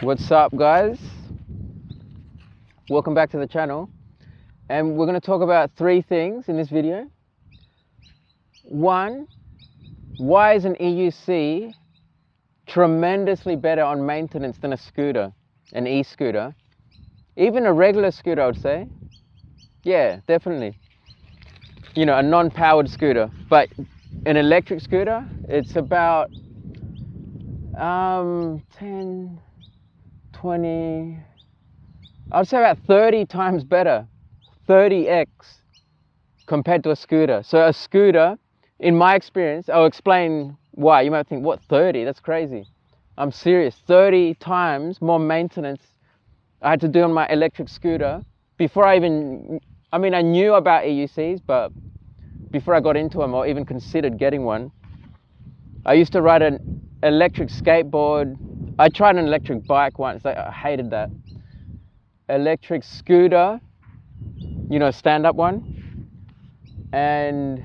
What's up, guys? Welcome back to the channel, and we're going to talk about three things in this video. One, why is an EUC tremendously better on maintenance than a scooter, an e-scooter? Even a regular scooter, I would say. Yeah, definitely. You know, a non-powered scooter. But an electric scooter, it's about 10, 20, I'd say about 30 times better, 30x compared to a scooter. So a scooter, in my experience, I'll explain why. You might think, what, 30? That's crazy. I'm serious. 30 times more maintenance I had to do on my electric scooter before I even, I knew about EUCs, but before I got into them or even considered getting one. I used to ride an electric skateboard. I tried an electric bike once. I hated that. Electric scooter, you know, stand-up one. And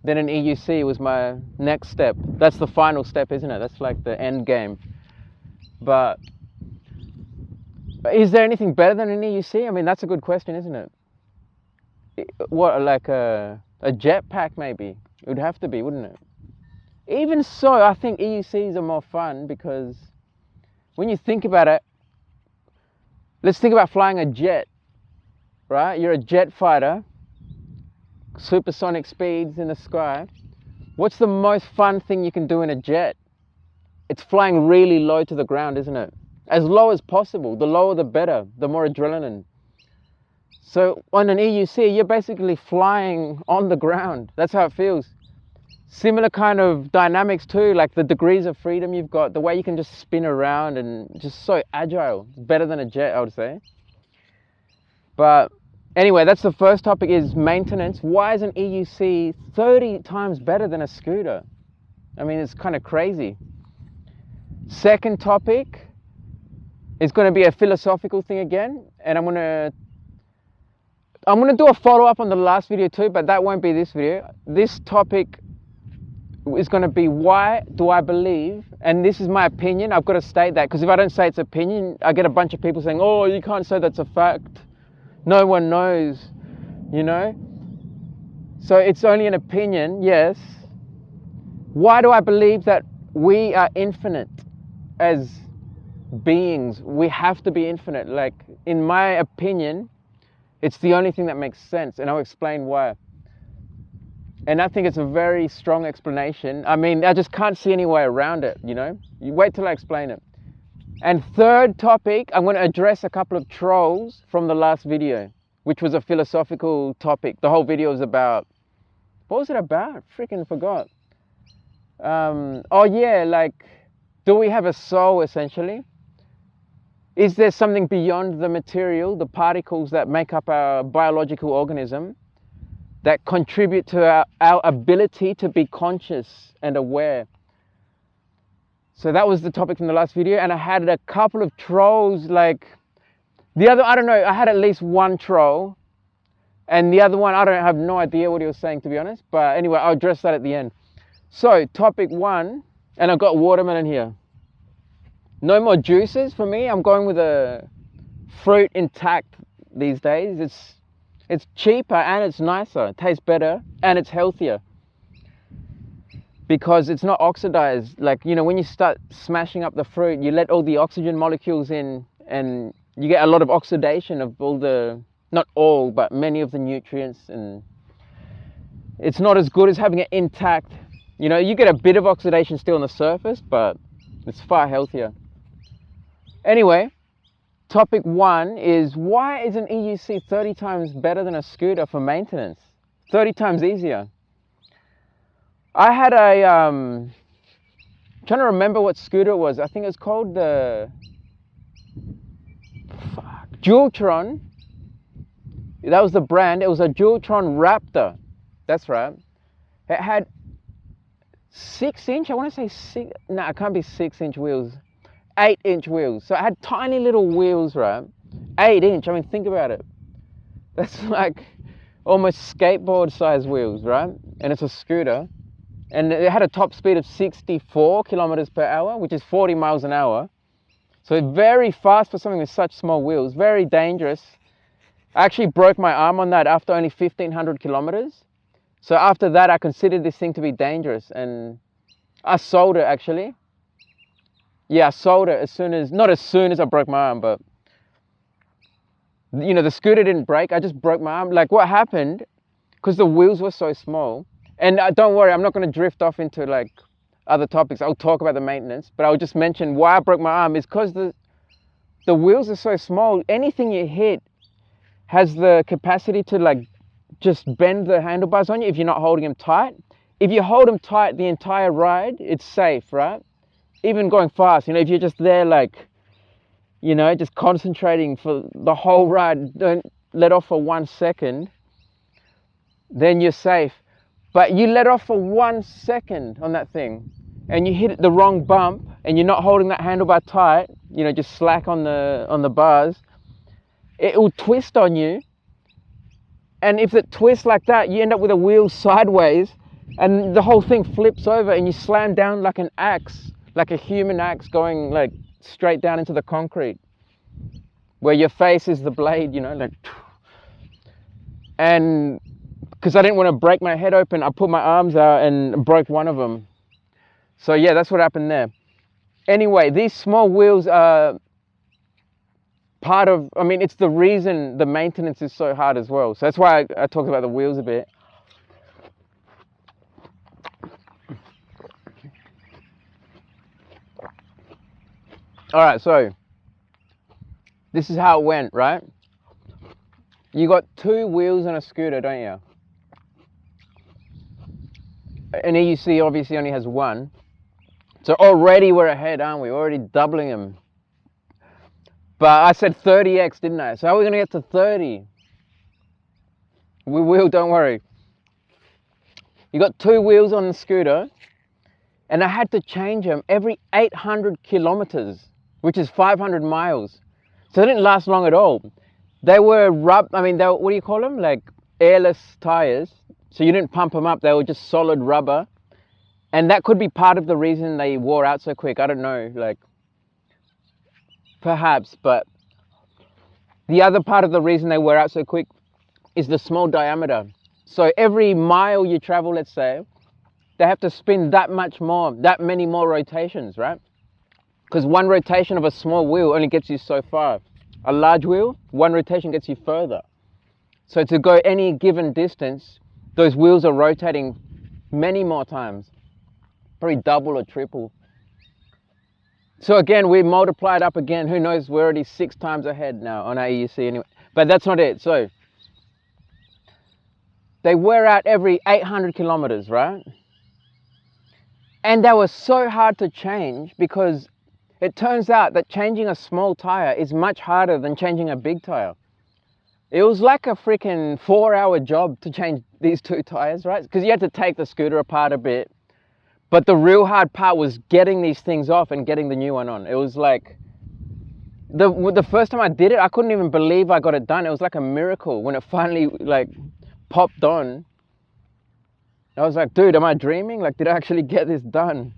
then an EUC was my next step. That's the final step, isn't it? That's like the end game. But is there anything better than an EUC? I mean, that's a good question, isn't it? What, like a jetpack maybe? It would have to be, wouldn't it? Even so, I think EUCs are more fun because when you think about it, let's think about flying a jet, right? You're a jet fighter, supersonic speeds in the sky. What's the most fun thing you can do in a jet? It's flying really low to the ground, isn't it? As low as possible. The lower the better, the more adrenaline. So on an EUC, you're basically flying on the ground. That's how it feels. Similar kind of dynamics too, like the degrees of freedom you've got, the way you can just spin around and just so agile. Better than a jet, I would say. But anyway, that's the first topic, is maintenance. Why is an EUC 30 times better than a scooter? I mean, it's kind of crazy. Second topic is going to be a philosophical thing again, and I'm going to do a follow-up on the last video too, but that won't be this video. This topic is going to be, why do I believe, and this is my opinion, I've got to state that, because if I don't say it's opinion, I get a bunch of people saying, oh, you can't say that's a fact. No one knows, you know? So it's only an opinion, yes. Why do I believe that we are infinite as beings? We have to be infinite. Like, in my opinion, it's the only thing that makes sense, and I'll explain why. And I think it's a very strong explanation. I mean, I just can't see any way around it, you know? You wait till I explain it. And third topic, I'm going to address a couple of trolls from the last video, which was a philosophical topic. The whole video was about, what was it about? Freaking forgot. Oh yeah, like, do we have a soul essentially? Is there something beyond the material, the particles that make up our biological organism, that contribute to our ability to be conscious and aware? So that was the topic from the last video, and I had a couple of trolls, like, the other, I don't know, I had at least one troll, and the other one, I have no idea what he was saying, to be honest, but anyway, I'll address that at the end. So, topic one, and I've got watermelon here. No more juices for me. I'm going with a fruit intact these days. It's cheaper and it's nicer. It tastes better and it's healthier because it's not oxidized. Like, you know, when you start smashing up the fruit, you let all the oxygen molecules in and you get a lot of oxidation of all the, not all, but many of the nutrients, and it's not as good as having it intact. You know, you get a bit of oxidation still on the surface, but it's far healthier. Anyway, topic one is, why is an EUC 30 times better than a scooter for maintenance? 30 times easier. I had a, I'm trying to remember what scooter it was. I think it was called the, Dualtron. That was the brand. It was a Dualtron Raptor. That's right. It had 6-inch, I want to say six, no, it can't be 6-inch wheels. 8-inch wheels. So it had tiny little wheels, right? 8-inch, I mean, think about it. That's like almost skateboard size wheels, right? And it's a scooter. And it had a top speed of 64 kilometers per hour, which is 40 miles an hour. So it's very fast for something with such small wheels, very dangerous. I actually broke my arm on that after only 1,500 kilometers. So after that, I considered this thing to be dangerous, and I sold it actually. Yeah, I sold it not as soon as I broke my arm, but you know, the scooter didn't break. I just broke my arm. Like what happened, because the wheels were so small, and don't worry, I'm not going to drift off into like other topics. I'll talk about the maintenance, but I'll just mention why I broke my arm is because the wheels are so small. Anything you hit has the capacity to like just bend the handlebars on you if you're not holding them tight. If you hold them tight the entire ride, it's safe, right? Even going fast, you know, if you're just there like, you know, just concentrating for the whole ride, don't let off for 1 second, then you're safe. But you let off for 1 second on that thing and you hit the wrong bump and you're not holding that handlebar tight, you know, just slack on the bars, it will twist on you. And if it twists like that, you end up with a wheel sideways and the whole thing flips over and you slam down like an axe, like a human axe going like straight down into the concrete where your face is the blade, you know, like. And because I didn't want to break my head open, I put my arms out and broke one of them. So yeah, that's what happened there. Anyway, these small wheels are part of, I mean, it's the reason the maintenance is so hard as well. So that's why I talked about the wheels a bit. All right, so this is how it went, right? You got 2 wheels on a scooter, don't you? An EUC obviously only has 1. So already we're ahead, aren't we? We're already doubling them. But I said 30x, didn't I? So how are we going to get to 30? We will, don't worry. You got 2 wheels on the scooter, and I had to change them every 800 kilometers, which is 500 miles. So they didn't last long at all. They were what do you call them? Like airless tires. So you didn't pump them up. They were just solid rubber. And that could be part of the reason they wore out so quick. I don't know, like perhaps, but the other part of the reason they wear out so quick is the small diameter. So every mile you travel, let's say, they have to spin that many more rotations, right? Because one rotation of a small wheel only gets you so far. A large wheel, one rotation gets you further. So to go any given distance, those wheels are rotating many more times, probably double or triple. So again, we multiplied up again. Who knows, we're already 6 times ahead now on our EUC anyway. But that's not it. So they wear out every 800 kilometers, right? And they were so hard to change because it turns out that changing a small tire is much harder than changing a big tire. It was like a freaking 4-hour job to change these 2 tires, right? Because you had to take the scooter apart a bit. But the real hard part was getting these things off and getting the new one on. It was like, the first time I did it, I couldn't even believe I got it done. It was like a miracle when it finally like popped on. I was like, dude, am I dreaming? Like, did I actually get this done?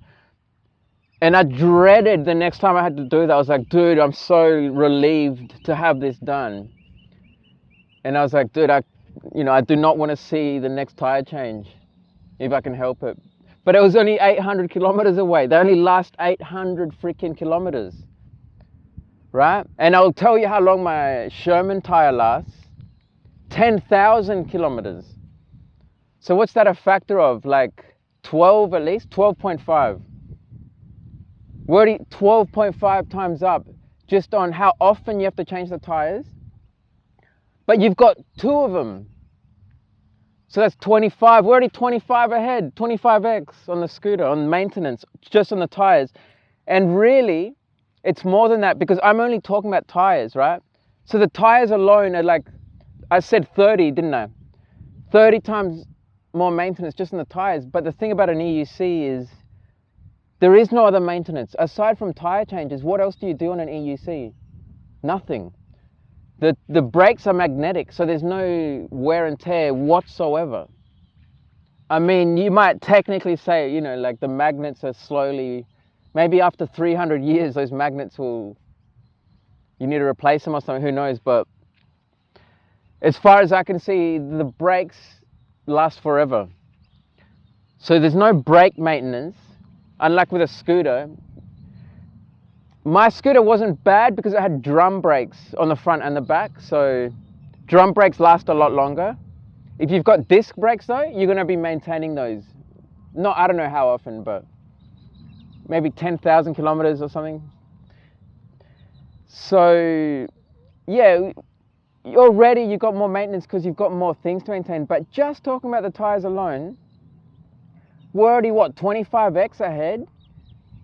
And I dreaded the next time I had to do that. I was like, dude, I'm so relieved to have this done. And I was like, dude, I do not want to see the next tire change if I can help it. But it was only 800 kilometers away. They only last 800 freaking kilometers, right? And I'll tell you how long my Sherman tire lasts. 10,000 kilometers. So what's that a factor of? Like 12 at least? 12.5. We're already 12.5 times up just on how often you have to change the tires. But you've got 2 of them. So that's 25. We're already 25 ahead, 25x on the scooter, on maintenance, just on the tires. And really, it's more than that because I'm only talking about tires, right? So the tires alone are like, I said 30, didn't I? 30 times more maintenance just on the tires. But the thing about an EUC is there is no other maintenance. Aside from tire changes, what else do you do on an EUC? Nothing. The brakes are magnetic, so there's no wear and tear whatsoever. I mean, you might technically say, like the magnets are slowly, maybe after 300 years, those magnets will you need to replace them or something, who knows. But as far as I can see, the brakes last forever. So there's no brake maintenance, unlike with a scooter. My scooter wasn't bad because it had drum brakes on the front and the back, so drum brakes last a lot longer. If you've got disc brakes though, you're going to be maintaining those. I don't know how often, but maybe 10,000 kilometers or something. So yeah, already you've got more maintenance because you've got more things to maintain. But just talking about the tires alone, we're already, what, 25x ahead?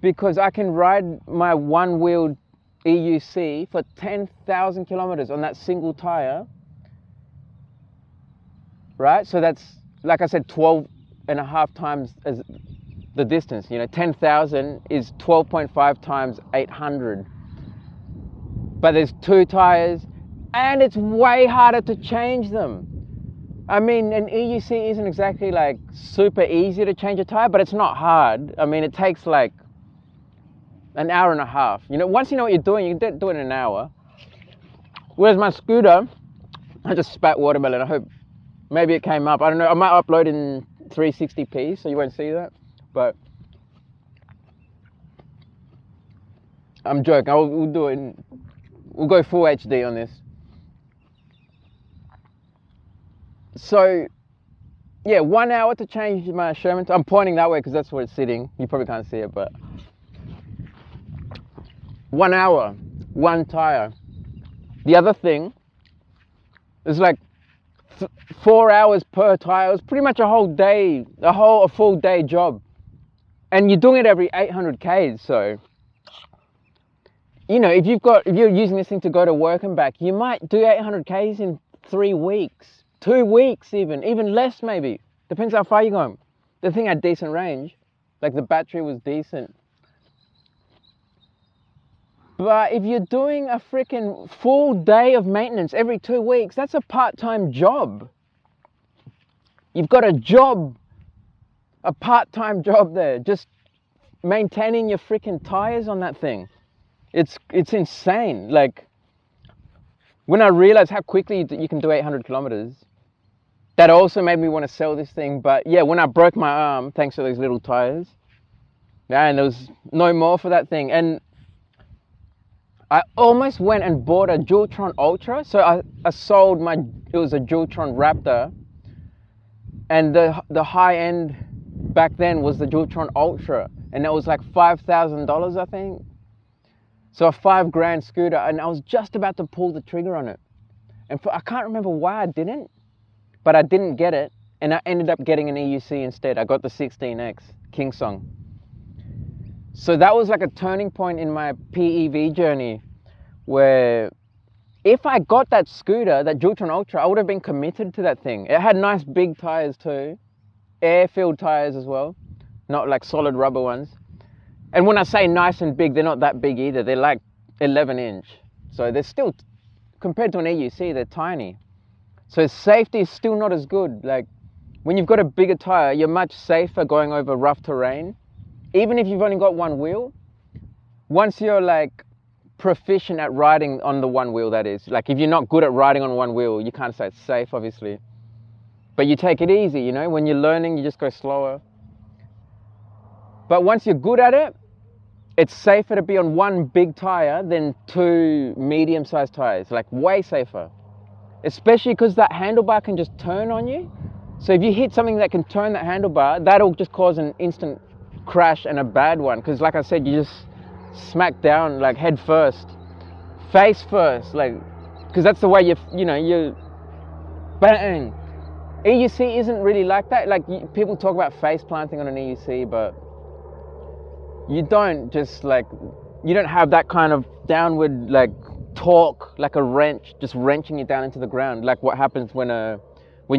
Because I can ride my one-wheeled EUC for 10,000 kilometers on that single tire, right? So that's, like I said, 12 and a half times as the distance. 10,000 is 12.5 times 800. But there's 2 tires, and it's way harder to change them. I mean, an EUC isn't exactly like super easy to change a tire, but it's not hard. I mean, it takes like an hour and a half. Once you know what you're doing, you can do it in an hour. Whereas my scooter, I just spat watermelon. I hope maybe it came up. I don't know. I might upload in 360p, so you won't see that. But I'm joking. We'll do it. We'll go full HD on this. So, yeah, 1 hour to change my Sherman. I'm pointing that way because that's where it's sitting. You probably can't see it, but 1 hour, 1 tire. The other thing is like 4 hours per tire. It was pretty much a whole day, a full day job. And you're doing it every 800 Ks, so if you're using this thing to go to work and back, you might do 800 Ks in 3 weeks. 2 weeks even less maybe. Depends how far you're going. The thing had decent range. Like the battery was decent. But if you're doing a freaking full day of maintenance every 2 weeks, that's a part-time job. You've got a part-time job there, just maintaining your freaking tires on that thing. It's insane. Like, when I realized how quickly you can do 800 kilometers, that also made me want to sell this thing. But yeah, when I broke my arm, thanks to those little tires, man, there was no more for that thing. And I almost went and bought a Dualtron Ultra. So I sold it was a Dualtron Raptor. And the high end back then was the Dualtron Ultra. And that was like $5,000, I think. So a $5,000 scooter, and I was just about to pull the trigger on it. And I can't remember why I didn't, but I didn't get it, and I ended up getting an EUC instead. I got the 16X Kingsong. So that was like a turning point in my PEV journey, where if I got that scooter, that Dualtron Ultra, I would have been committed to that thing. It had nice big tires too, air-filled tires as well, not like solid rubber ones. And when I say nice and big, they're not that big either. They're like 11-inch. So they're still, compared to an EUC, they're tiny. So safety is still not as good. Like, when you've got a bigger tire, you're much safer going over rough terrain. Even if you've only got one wheel, once you're like proficient at riding on the one wheel, that is. Like, if you're not good at riding on one wheel, you can't say it's safe, obviously. But you take it easy, when you're learning, you just go slower. But once you're good at it, it's safer to be on one big tire than 2 medium-sized tires, like way safer. Especially because that handlebar can just turn on you. So if you hit something that can turn that handlebar, that'll just cause an instant crash and a bad one. Because like I said, you just smack down like head first, face first, like, because that's the way you bang. EUC isn't really like that. Like, people talk about face planting on an EUC, but you don't have that kind of downward like torque, like a wrench, just wrenching you down into the ground, like what happens when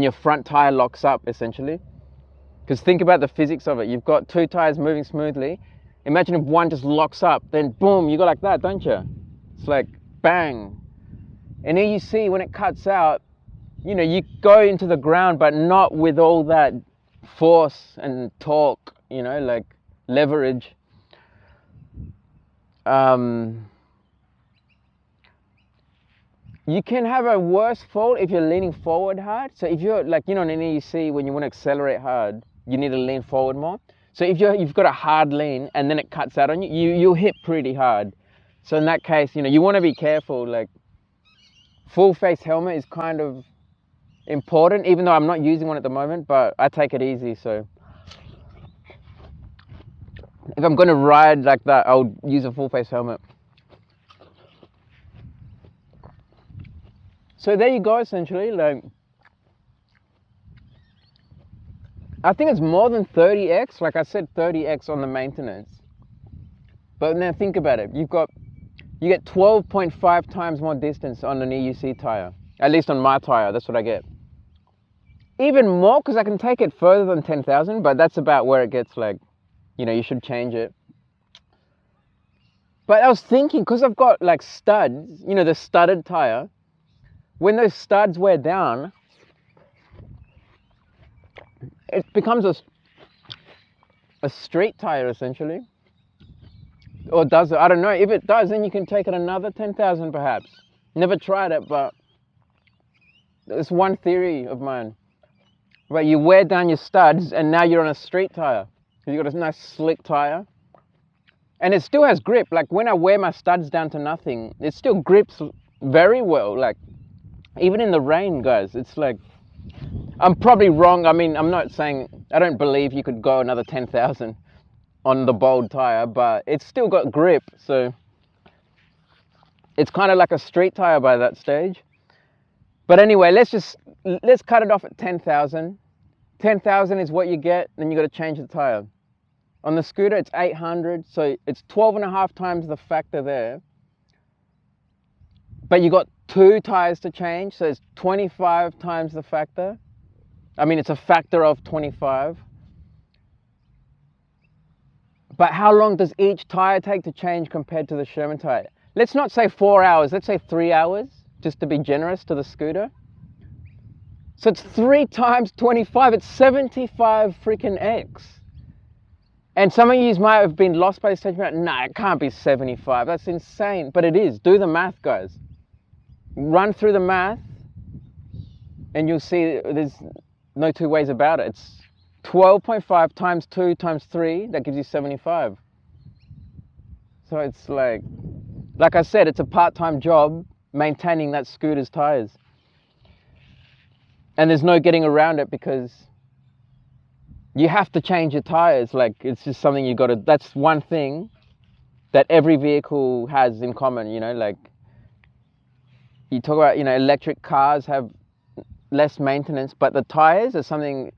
your front tire locks up, essentially. Because think about the physics of it. You've got 2 tires moving smoothly. Imagine if one just locks up, then boom, you go like that, don't you? It's like bang. And EUC, when it cuts out, you go into the ground, but not with all that force and torque, like leverage. You can have a worse fall if you're leaning forward hard. So if you're like, in an EUC, when you want to accelerate hard, you need to lean forward more. So if you've got a hard lean and then it cuts out on you, you'll hit pretty hard. So in that case, you want to be careful. Like, full face helmet is kind of important, even though I'm not using one at the moment, but I take it easy. So if I'm going to ride like that, I'll use a full face helmet. So there you go, essentially. Like, I think it's more than 30x. Like I said, 30x on the maintenance. But now think about it. You get 12.5 times more distance on an EUC tire. At least on my tire, that's what I get. Even more, because I can take it further than 10,000, but that's about where it gets like, you should change it. But I was thinking, because I've got like studs, the studded tire, when those studs wear down, it becomes a street tire essentially. Or does it? I don't know. If it does, then you can take it another 10,000 perhaps. Never tried it, but it's one theory of mine. But you wear down your studs and now you're on a street tire. You've got a nice slick tire. And it still has grip. Like when I wear my studs down to nothing, it still grips very well. Like even in the rain, guys, it's like, I'm probably wrong. I mean, I'm not saying, I don't believe you could go another 10,000 on the bold tire, but it's still got grip. So it's kind of like a street tire by that stage. But anyway, let's cut it off at 10,000. 10,000 is what you get, then you got to change the tire. On the scooter, it's 800, so it's 12.5 times the factor there. But you got 2 tires to change, so it's 25 times the factor. I mean, it's a factor of 25. But how long does each tire take to change compared to the Sherman tire? Let's not say 4 hours, let's say 3 hours, just to be generous to the scooter. So it's 3 times 25, it's 75 freaking X. And some of you might have been lost by this stage, but nah, it can't be 75, that's insane. But it is. Do the math, guys. Run through the math, and you'll see there's no two ways about it. It's 12.5 times 2 times 3, that gives you 75. So it's like I said, it's a part-time job maintaining that scooter's tires. And there's no getting around it because you have to change your tires. Like, it's just something you got to, that's one thing that every vehicle has in common, like you talk about, electric cars have less maintenance, but the tires are something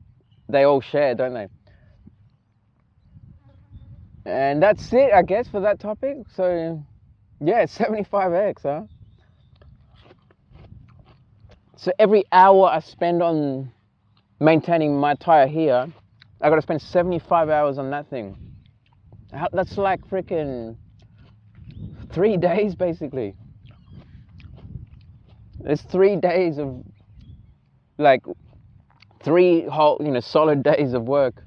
they all share, don't they? And that's it, I guess, for that topic. So yeah, 75x, huh? So every hour I spend on maintaining my tire here, I got to spend 75 hours on that thing. That's like freaking 3 days, basically. It's 3 days of, like, 3 whole, solid days of work.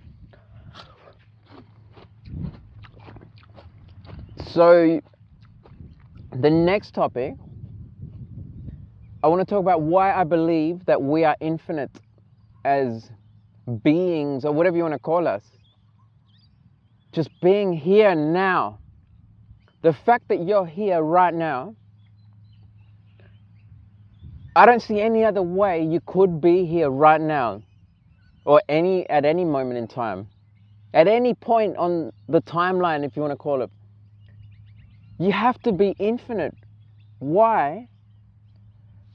So the next topic, I want to talk about why I believe that we are infinite as beings, or whatever you want to call us. Just being here now. The fact that you're here right now, I don't see any other way you could be here right now, or at any moment in time, at any point on the timeline, if you want to call it. You have to be infinite. Why?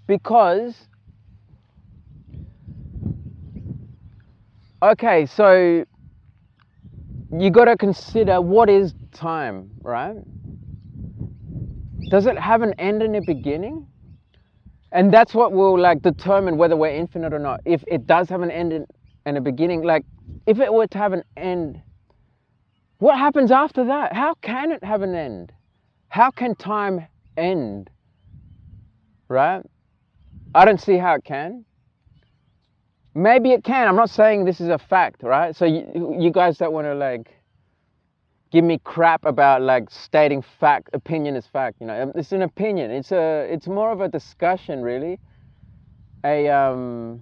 Because, okay, so you got to consider, what is time, right? Does it have an end and a beginning? And that's what will determine whether we're infinite or not. If it does have an end and a beginning, if it were to have an end, what happens after that? How can it have an end? How can time end? Right? I don't see how it can. Maybe it can. I'm not saying this is a fact, right? So you guys don't want to give me crap about like stating fact. Opinion is fact, you know. It's an opinion. It's more of a discussion, really. Yeah,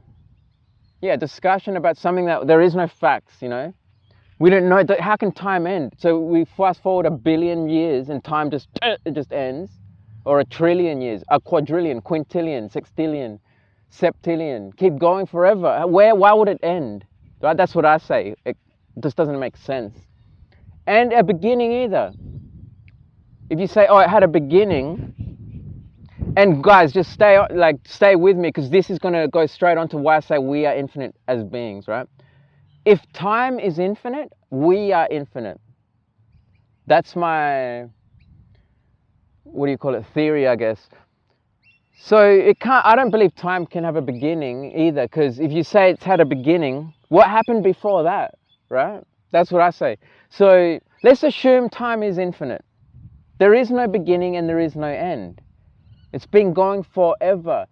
discussion about something that there is no facts, you know. We don't know that. How can time end? So we fast forward 1 billion years and time just ends, or 1 trillion years, a quadrillion, quintillion, sextillion, septillion, keep going forever. Why would it end? Right? That's what I say. It just doesn't make sense. And a beginning either. If you say, oh, it had a beginning, and guys, just stay with me, because this is going to go straight on to why I say we are infinite as beings, right? If time is infinite, we are infinite. That's my, what do you call it, theory, I guess. So I don't believe time can have a beginning either, because if you say it's had a beginning, what happened before that, right? That's what I say. So let's assume time is infinite. There is no beginning and there is no end. It's been going forever.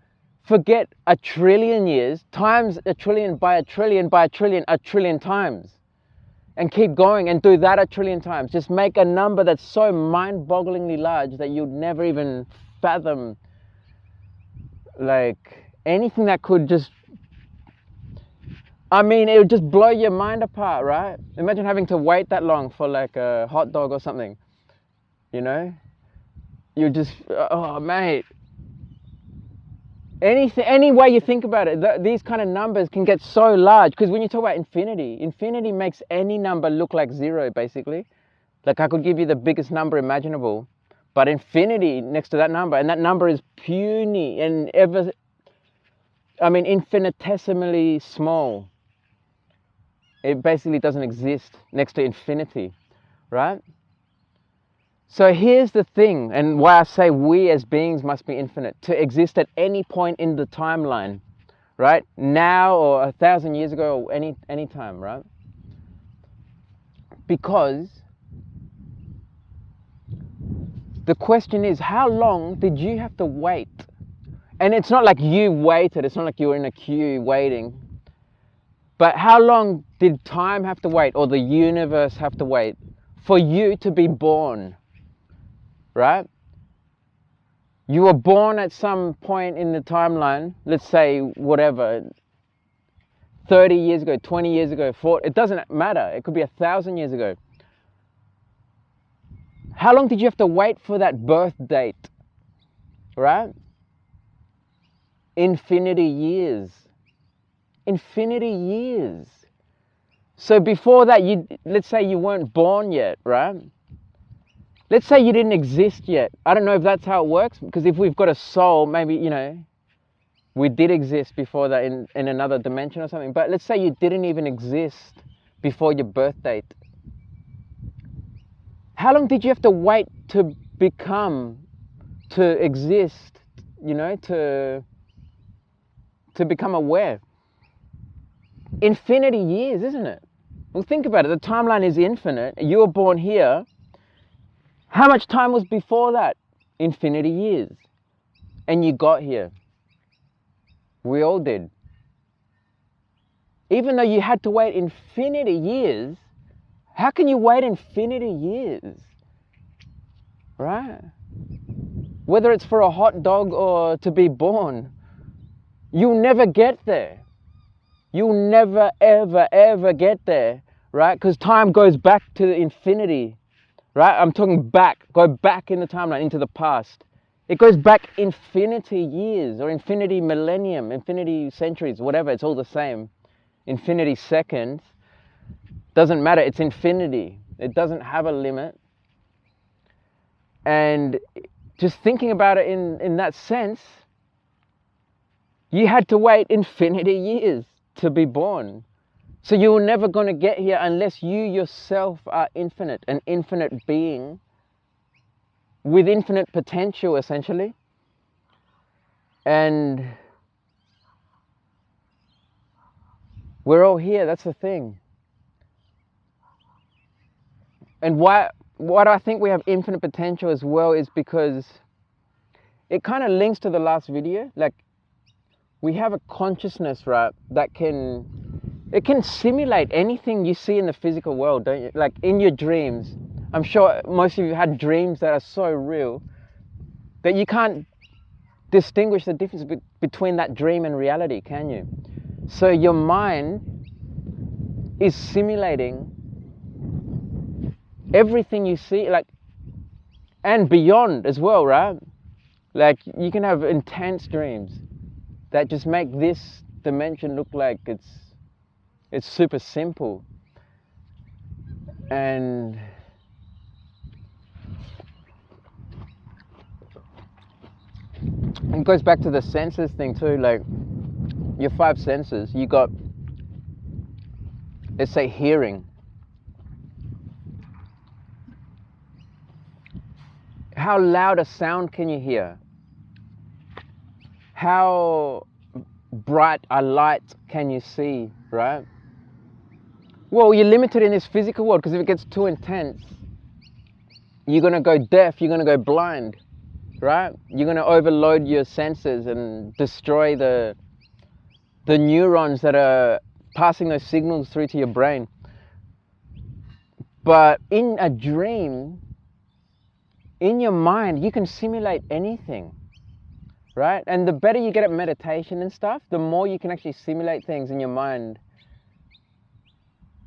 Forget 1 trillion years, times 1 trillion by 1 trillion by 1 trillion, 1 trillion times. And keep going and do that 1 trillion times. Just make a number that's so mind-bogglingly large that you'd never even fathom, like, anything that could just, I mean, it would just blow your mind apart, right? Imagine having to wait that long for like a hot dog or something, you know? You just, oh mate. Any way you think about it, these kind of numbers can get so large, because when you talk about infinity, infinity makes any number look like zero, basically. Like I could give you the biggest number imaginable, but infinity next to that number, and that number is puny and infinitesimally small. It basically doesn't exist next to infinity, right? So here's the thing, and why I say we as beings must be infinite, to exist at any point in the timeline, right? Now or 1,000 years ago or any time, right? Because the question is, how long did you have to wait? And it's not like you waited, it's not like you were in a queue waiting, but how long did time have to wait, or the universe have to wait, for you to be born? Right? You were born at some point in the timeline, let's say whatever, 30 years ago, 20 years ago, 40, it doesn't matter. It could be 1,000 years ago. How long did you have to wait for that birth date? Right? Infinity years. Infinity years. So before that, let's say you weren't born yet, right? Let's say you didn't exist yet. I don't know if that's how it works, because if we've got a soul, maybe, you know, we did exist before that in another dimension or something. But let's say you didn't even exist before your birth date. How long did you have to wait to exist, you know, to become aware? Infinity years, isn't it? Well, think about it. The timeline is infinite. You were born here. How much time was before that? Infinity years. And you got here. We all did. Even though you had to wait infinity years, how can you wait infinity years? Right? Whether it's for a hot dog or to be born, you'll never get there. You'll never, ever, ever get there, right? Because time goes back to infinity. Right? I'm talking back, go back in the timeline, into the past. It goes back infinity years, or infinity millennium, infinity centuries, whatever, it's all the same. Infinity seconds. Doesn't matter, it's infinity. It doesn't have a limit. And just thinking about it in that sense, you had to wait infinity years to be born. So you're never going to get here unless you yourself are infinite, an infinite being with infinite potential, essentially. And we're all here, that's the thing. And why do I think we have infinite potential as well is because it kind of links to the last video. Like, we have a consciousness, right, that it can simulate anything you see in the physical world, don't you? Like in your dreams. I'm sure most of you had dreams that are so real that you can't distinguish the difference between that dream and reality, can you? So your mind is simulating everything you see, like, and beyond as well, right? Like, you can have intense dreams that just make this dimension look like it's super simple. And it goes back to the senses thing too. Like, your 5 senses, you got, let's say, hearing. How loud a sound can you hear? How bright a light can you see, right? Well, you're limited in this physical world, because if it gets too intense, you're going to go deaf, you're going to go blind, right? You're going to overload your senses and destroy the neurons that are passing those signals through to your brain. But in a dream, in your mind, you can simulate anything, right? And the better you get at meditation and stuff, the more you can actually simulate things in your mind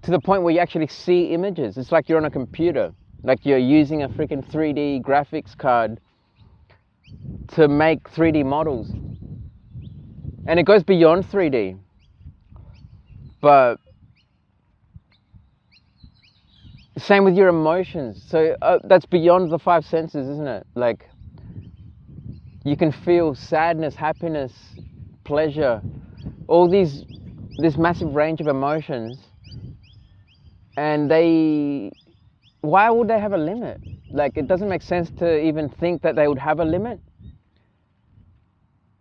to the point where you actually see images. It's like you're on a computer, like you're using a freaking 3D graphics card to make 3D models. And it goes beyond 3D. But same with your emotions. So that's beyond the 5 senses, isn't it? Like, you can feel sadness, happiness, pleasure, all this massive range of emotions. And why would they have a limit? Like, it doesn't make sense to even think that they would have a limit.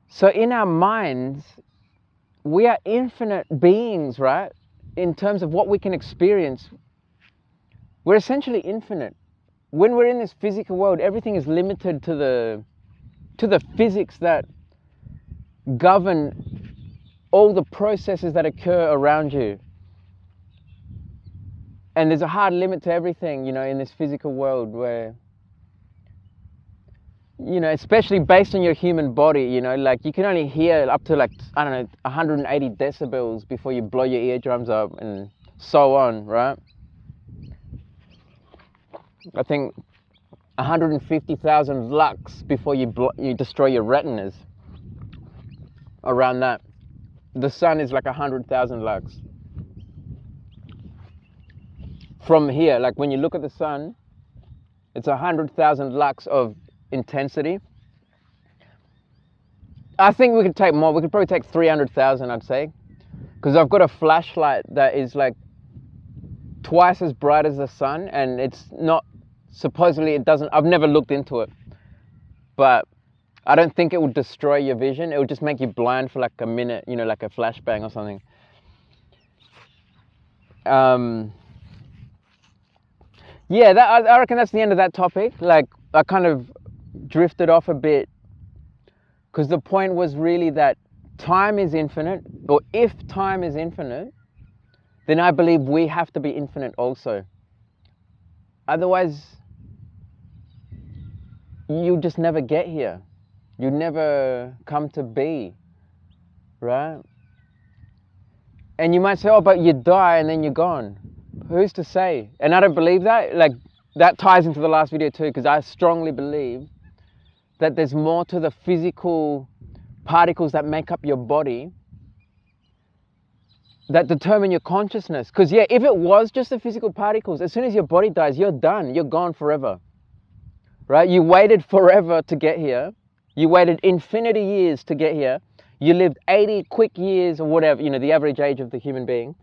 So in our minds, we are infinite beings, right? In terms of what we can experience, we're essentially infinite. When we're in this physical world, everything is limited to the physics that govern all the processes that occur around you. And there's a hard limit to everything, you know, in this physical world where, you know, especially based on your human body, you know, like you can only hear up to, like, I don't know, 180 decibels before you blow your eardrums up and so on, right? I think 150,000 lux before you destroy your retinas. Around that. The sun is like 100,000 lux. From here, like when you look at the sun, it's 100,000 lux of intensity. I think we could take more. We could probably take 300,000, I'd say. Because I've got a flashlight that is like twice as bright as the sun, and it's not, supposedly it doesn't, I've never looked into it, but I don't think it would destroy your vision. It would just make you blind for like a minute, you know, like a flashbang or something. Yeah, I reckon that's the end of that topic. Like, I kind of drifted off a bit, because the point was really that time is infinite, or if time is infinite, then I believe we have to be infinite also. Otherwise, you just never get here. You never come to be, right? And you might say, oh, but you die and then you're gone. Who's to say? And I don't believe that. Like, that ties into the last video too, because I strongly believe that there's more to the physical particles that make up your body that determine your consciousness. Because yeah, if it was just the physical particles, as soon as your body dies, you're done. You're gone forever. Right? You waited forever to get here. You waited infinity years to get here. You lived 80 quick years or whatever, you know, the average age of the human being.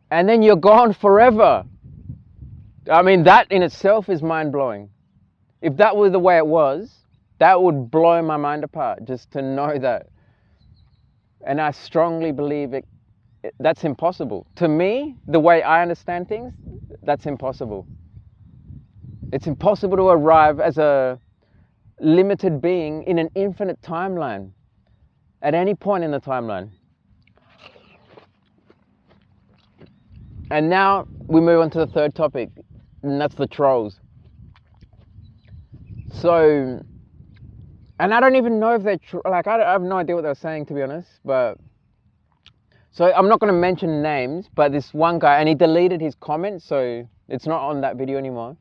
And then you're gone forever. I mean, that in itself is mind-blowing. If that were the way it was, that would blow my mind apart, just to know that. And I strongly believe that's impossible. To me, the way I understand things, that's impossible. It's impossible to arrive as a limited being in an infinite timeline at any point in the timeline. And now we move on to the third topic. and that's the trolls. So, and I don't even know if they're like, I have no idea what they're saying, to be honest. But so I'm not going to mention names, but this one guy, and he deleted his comment, so it's not on that video anymore.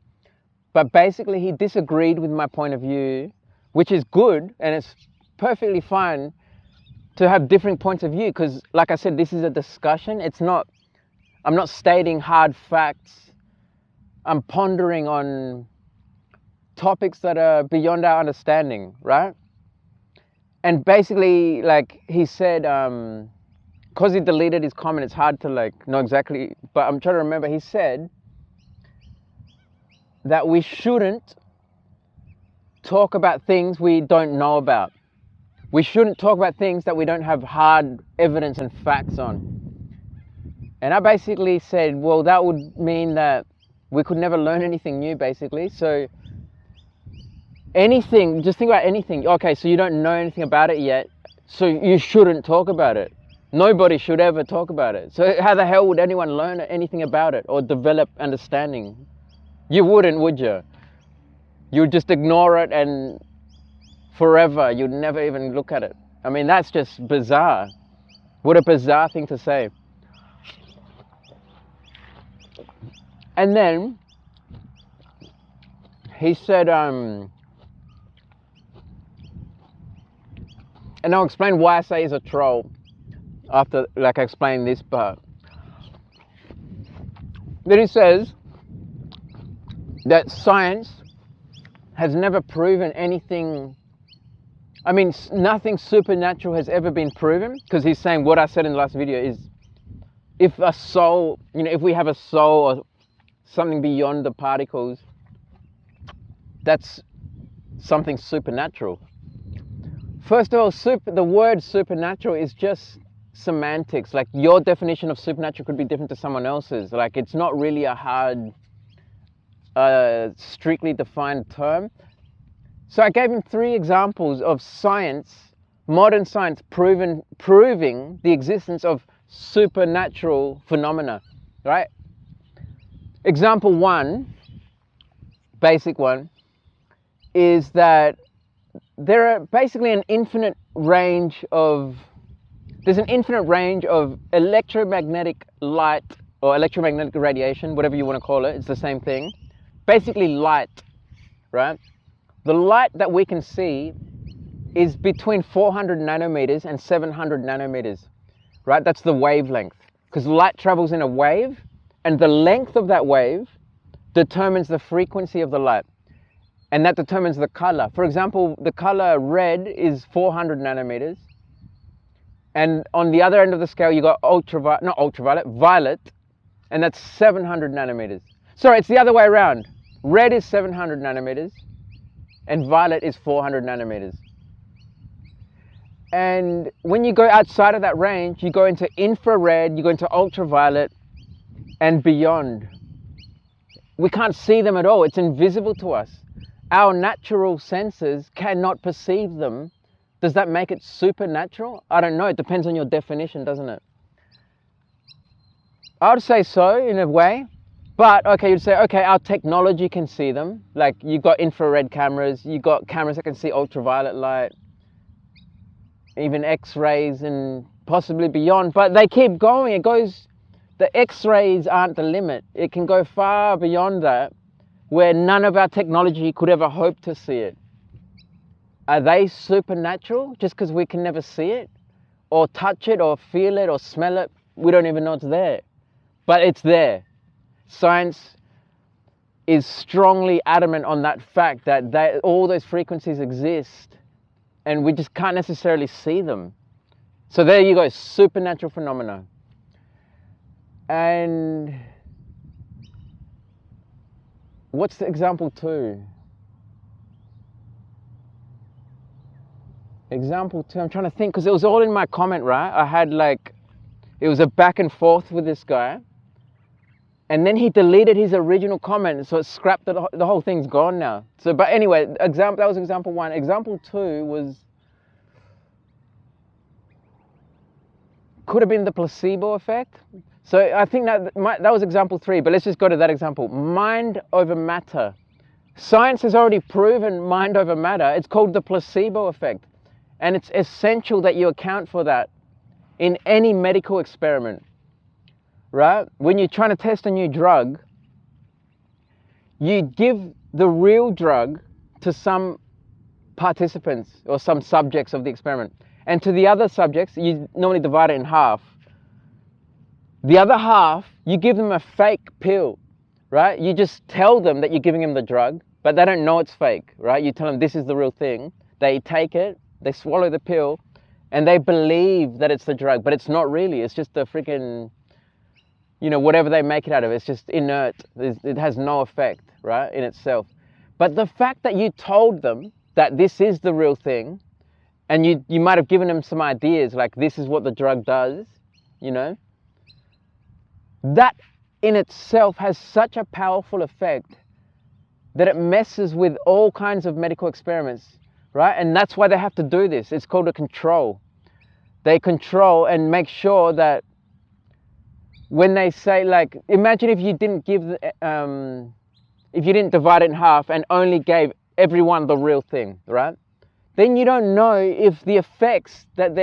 But basically, he disagreed with my point of view, which is good, and it's perfectly fine to have different points of view, because like I said, this is a discussion. It's not, I'm not stating hard facts. I'm pondering on topics that are beyond our understanding, right? And basically, like he said, because he deleted his comment, it's hard to like know exactly, but I'm trying to remember. He said that we shouldn't talk about things we don't know about. We shouldn't talk about things that we don't have hard evidence and facts on. And I basically said, well, that would mean that we could never learn anything new, basically. So anything, just think about anything. Okay, so you don't know anything about it yet, so you shouldn't talk about it. Nobody should ever talk about it. So how the hell would anyone learn anything about it or develop understanding? You wouldn't, would you? You'd just ignore it and forever, you'd never even look at it. I mean, that's just bizarre. What a bizarre thing to say. And then he said, and I'll explain why I say he's a troll after, like, I explain this part. Then he says that science has never proven anything. I mean, nothing supernatural has ever been proven, because he's saying what I said in the last video is, if a soul, you know, if we have a soul or something beyond the particles, that's something supernatural. First of all, the word supernatural is just semantics. Like, your definition of supernatural could be different to someone else's. Like, it's not really a hard, strictly defined term. So I gave him 3 examples of science, modern science, proving the existence of supernatural phenomena, right? Example 1, basic one, is that there are basically there's an infinite range of electromagnetic light or electromagnetic radiation, whatever you want to call it, it's the same thing. Basically light, right? The light that we can see is between 400 nanometers and 700 nanometers, right? That's the wavelength, because light travels in a wave, and the length of that wave determines the frequency of the light, and that determines the color. For example, the color red is 400 nanometers, and on the other end of the scale you got violet, and that's 700 nanometers. Sorry, it's the other way around. Red is 700 nanometers, and violet is 400 nanometers. And when you go outside of that range, you go into infrared, you go into ultraviolet, and beyond. We can't see them at all. It's invisible to us. Our natural senses cannot perceive them. Does that make it supernatural? I don't know. It depends on your definition, doesn't it? I would say so, in a way. But, okay, you'd say, okay, our technology can see them. Like, you've got infrared cameras, you've got cameras that can see ultraviolet light, even X-rays and possibly beyond. But they keep going. It goes, the X-rays aren't the limit. It can go far beyond that, where none of our technology could ever hope to see it. Are they supernatural just because we can never see it? Or touch it, or feel it, or smell it? We don't even know it's there. But it's there. Science is strongly adamant on that fact that all those frequencies exist, and we just can't necessarily see them. So there you go, supernatural phenomena. And what's the example 2? Example 2, I'm trying to think, because it was all in my comment, right? I had like, it was a back and forth with this guy. And then he deleted his original comment, so it scrapped the whole thing's gone now. So, but anyway, that was example 1. Example 2 was, could have been the placebo effect. So I think that was example 3, but let's just go to that example. Mind over matter. Science has already proven mind over matter. It's called the placebo effect. And it's essential that you account for that in any medical experiment, right? When you're trying to test a new drug, you give the real drug to some participants or some subjects of the experiment. And to the other subjects, you normally divide it in half. The other half, you give them a fake pill, right? You just tell them that you're giving them the drug, but they don't know it's fake, right? You tell them this is the real thing. They take it, they swallow the pill, and they believe that it's the drug, but it's not really. It's just a freaking, whatever they make it out of. It's just inert. It has no effect, right, in itself. But the fact that you told them that this is the real thing, and you might have given them some ideas, like this is what the drug does, that in itself has such a powerful effect that it messes with all kinds of medical experiments, right? And that's why they have to do this. It's called a control. They control and make sure that when they say, like, imagine if you didn't if you didn't divide it in half and only gave everyone the real thing, right? Then you don't know if the effects that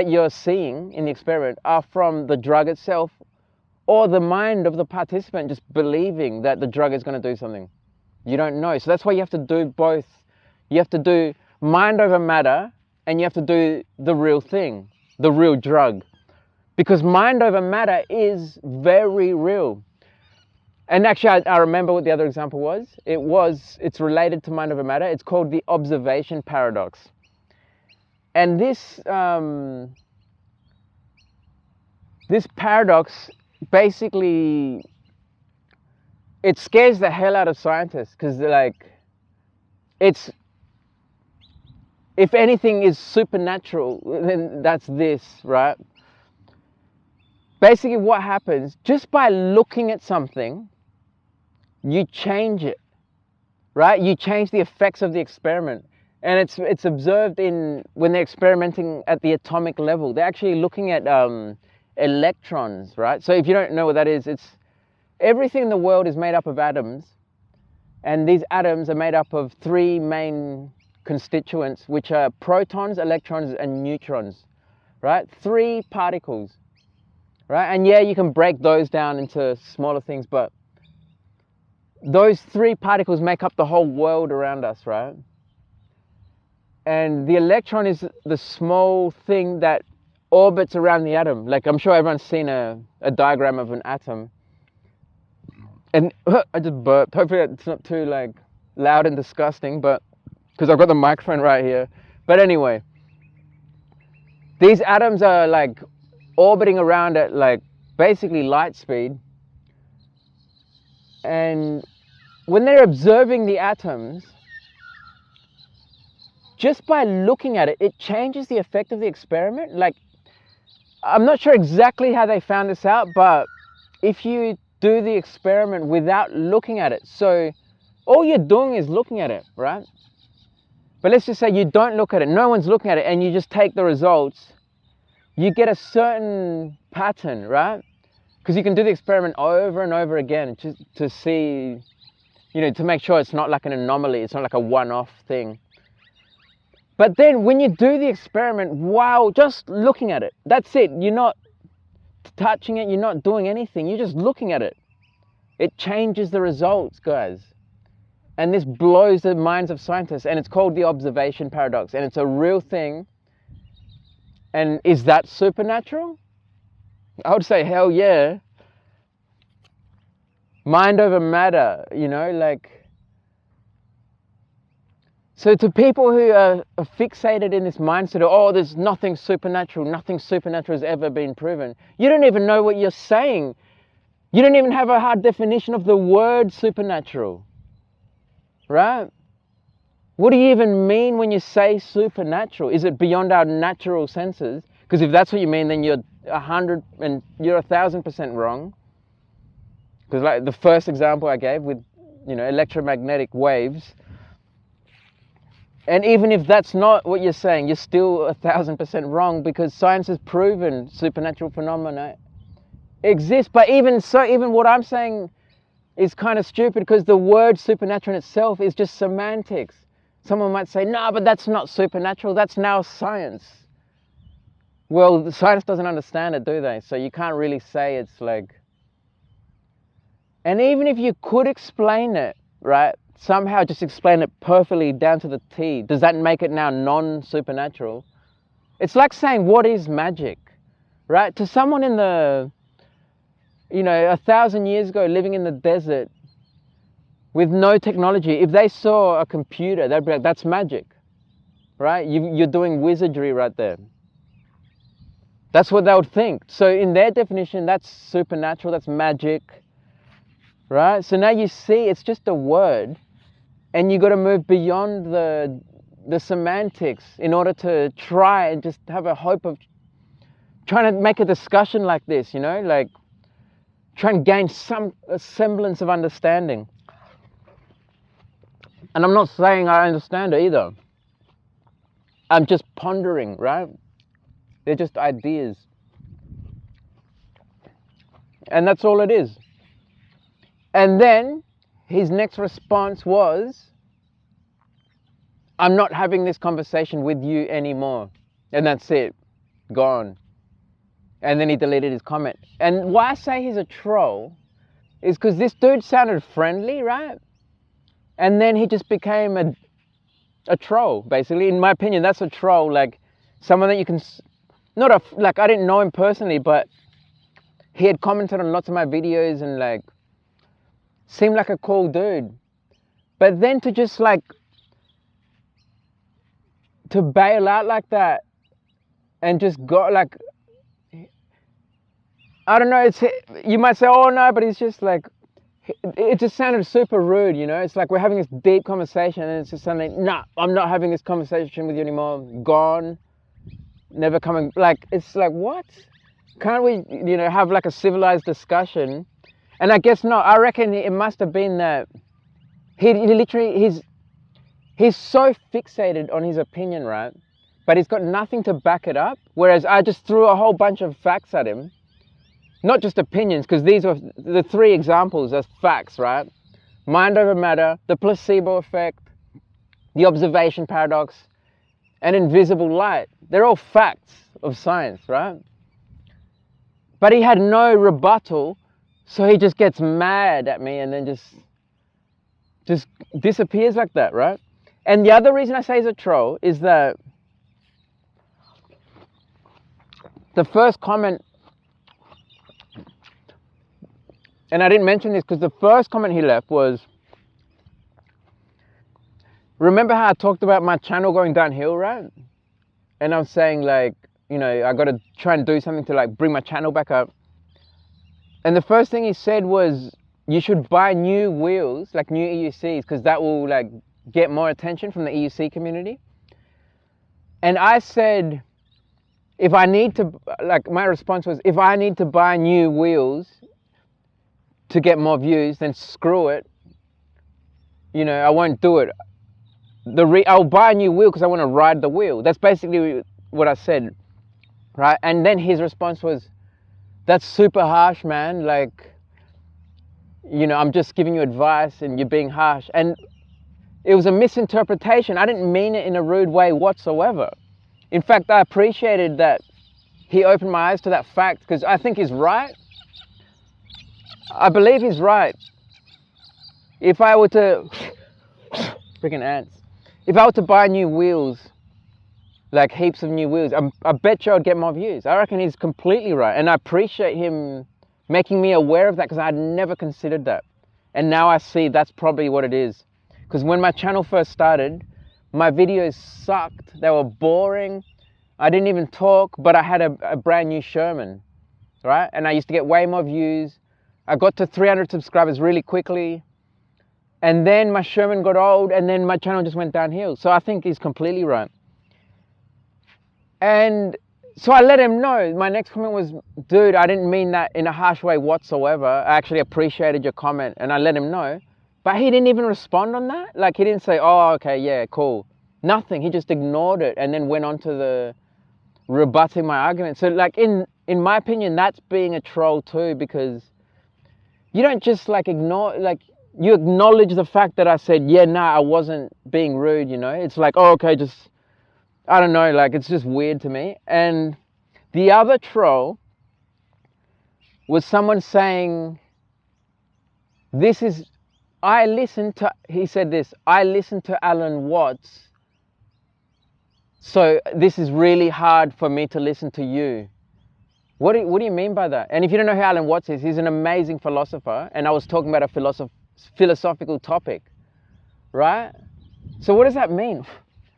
you're seeing in the experiment are from the drug itself or the mind of the participant just believing that the drug is going to do something. You don't know. So that's why you have to do both. You have to do mind over matter, and you have to do the real thing, the real drug. Because mind over matter is very real. And actually, I remember what the other example was. It's related to mind over matter. It's called the observation paradox. And this paradox, basically, it scares the hell out of scientists, because if anything is supernatural, then that's this, right? Basically what happens, just by looking at something, you change it, right? You change the effects of the experiment. And it's observed when they're experimenting at the atomic level. They're actually looking at electrons, right? So if you don't know what that is, everything in the world is made up of atoms, and these atoms are made up of 3 main constituents, which are protons, electrons, and neutrons, right? 3 particles, right? And yeah, you can break those down into smaller things, but those 3 particles make up the whole world around us, right? And the electron is the small thing that orbits around the atom. Like, I'm sure everyone's seen a diagram of an atom. And I just burped. Hopefully it's not too loud and disgusting, but because I've got the microphone right here. But anyway, these atoms are orbiting around at basically light speed. And when they're observing the atoms, just by looking at it, it changes the effect of the experiment. I'm not sure exactly how they found this out, but if you do the experiment without looking at it, so all you're doing is looking at it, right? But let's just say you don't look at it, no one's looking at it, and you just take the results, you get a certain pattern, right? Because you can do the experiment over and over again just to see, to make sure it's not like an anomaly, it's not like a one-off thing. But then when you do the experiment, wow, just looking at it, that's it. You're not touching it, you're not doing anything, you're just looking at it. It changes the results, guys. And this blows the minds of scientists, and it's called the observation paradox, and it's a real thing. And is that supernatural? I would say hell yeah. Mind over matter, So to people who are fixated in this mindset of, there's nothing supernatural has ever been proven, you don't even know what you're saying. You don't even have a hard definition of the word supernatural, right? What do you even mean when you say supernatural? Is it beyond our natural senses? Because if that's what you mean, then you're 1,000% wrong. Because the first example I gave with, electromagnetic waves, and even if that's not what you're saying, you're still 1,000% wrong, because science has proven supernatural phenomena exists. But even so, even what I'm saying is kind of stupid, because the word supernatural in itself is just semantics. Someone might say, no, but that's not supernatural, that's now science. Well, the science doesn't understand it, do they? So you can't really say it's like... And even if you could explain it, right, somehow just explain it perfectly down to the T, does that make it now non-supernatural? It's like saying, what is magic, right? To someone in the, 1,000 years ago, living in the desert with no technology, if they saw a computer, they'd be like, that's magic, right? You're doing wizardry right there. That's what they would think. So in their definition, that's supernatural, that's magic, right? So now you see, it's just a word, and you got to move beyond the semantics in order to try and just have a hope of trying to make a discussion like this, like try and gain a semblance of understanding. And I'm not saying I understand it either. I'm just pondering, right? They're just ideas. And that's all it is. And then his next response was, I'm not having this conversation with you anymore. And that's it. Gone. And then he deleted his comment. And why I say he's a troll is because this dude sounded friendly, right? And then he just became a troll, basically. In my opinion, that's a troll. Like someone that you can... I didn't know him personally, but he had commented on lots of my videos and like seemed like a cool dude. But then to just like to bail out like that and just go like, I don't know, you might say, oh no, but it's just like, it just sounded super rude, It's like we're having this deep conversation and it's just suddenly, nah, I'm not having this conversation with you anymore, gone, never coming, like, it's like, what? Can't we, have like a civilized discussion? And I guess not, I reckon it must have been that he literally, he's so fixated on his opinion, right? But he's got nothing to back it up. Whereas I just threw a whole bunch of facts at him. Not just opinions, because these are the 3 examples as facts, right? Mind over matter, the placebo effect, the observation paradox, and invisible light. They're all facts of science, right? But he had no rebuttal, so he just gets mad at me and then just disappears like that, right? And the other reason I say he's a troll is that the first comment, and I didn't mention this because the first comment he left was, remember how I talked about my channel going downhill, right? And I'm saying like, I got to try and do something to like bring my channel back up. And the first thing he said was, you should buy new wheels, like new EUCs, because that will like get more attention from the EUC community. And I said, if I need to, like my response was, if I need to buy new wheels to get more views, then screw it. I won't do it. I'll buy a new wheel because I want to ride the wheel. That's basically what I said, right? And then his response was, that's super harsh, man. Like, I'm just giving you advice and you're being harsh. And it was a misinterpretation. I didn't mean it in a rude way whatsoever. In fact, I appreciated that he opened my eyes to that fact because I think he's right. I believe he's right. If I were to, freaking ants. If I were to buy new wheels, like heaps of new wheels, I bet you I'd get more views. I reckon he's completely right. And I appreciate him making me aware of that because I had never considered that. And now I see that's probably what it is. Because when my channel first started, my videos sucked. They were boring. I didn't even talk, but I had a brand new Sherman, right? And I used to get way more views. I got to 300 subscribers really quickly. And then my Sherman got old and then my channel just went downhill. So I think he's completely right. And so I let him know. My next comment was, dude, I didn't mean that in a harsh way whatsoever. I actually appreciated your comment and I let him know. But he didn't even respond on that. Like he didn't say, oh, okay, yeah, cool. Nothing. He just ignored it and then went on to the rebutting my argument. So like in in my opinion, that's being a troll too, because you don't just like ignore, like you acknowledge the fact that I said, yeah, nah, I wasn't being rude, you know? It's like, oh, okay, just, I don't know, like it's just weird to me. And the other troll was someone saying, this is, he said this, I listened to Alan Watts, so this is really hard for me to listen to you. What do you mean by that? And if you don't know who Alan Watts is, he's an amazing philosopher, and I was talking about a philosophical topic, right? So what does that mean?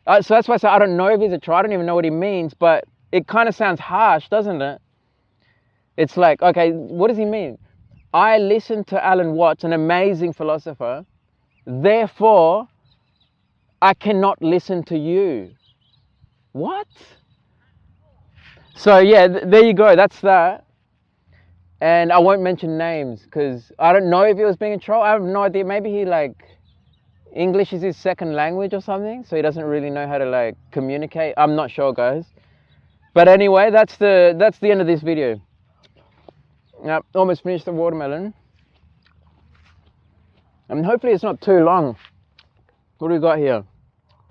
So that's why I say I don't know if he's a troll, I don't even know what he means, but it kind of sounds harsh, doesn't it? It's like, okay, what does he mean? I listened to Alan Watts, an amazing philosopher, therefore I cannot listen to you. What? So yeah, there you go, that's that. And I won't mention names because I don't know if he was being a troll. I have no idea. Maybe he like, English is his second language or something, so he doesn't really know how to like communicate. I'm not sure, guys. But anyway, that's the end of this video. Yep, almost finished the watermelon. And hopefully it's not too long. What do we got here?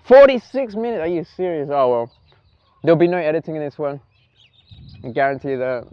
46 minutes, are you serious? Oh well. There'll be no editing in this one. I guarantee you that.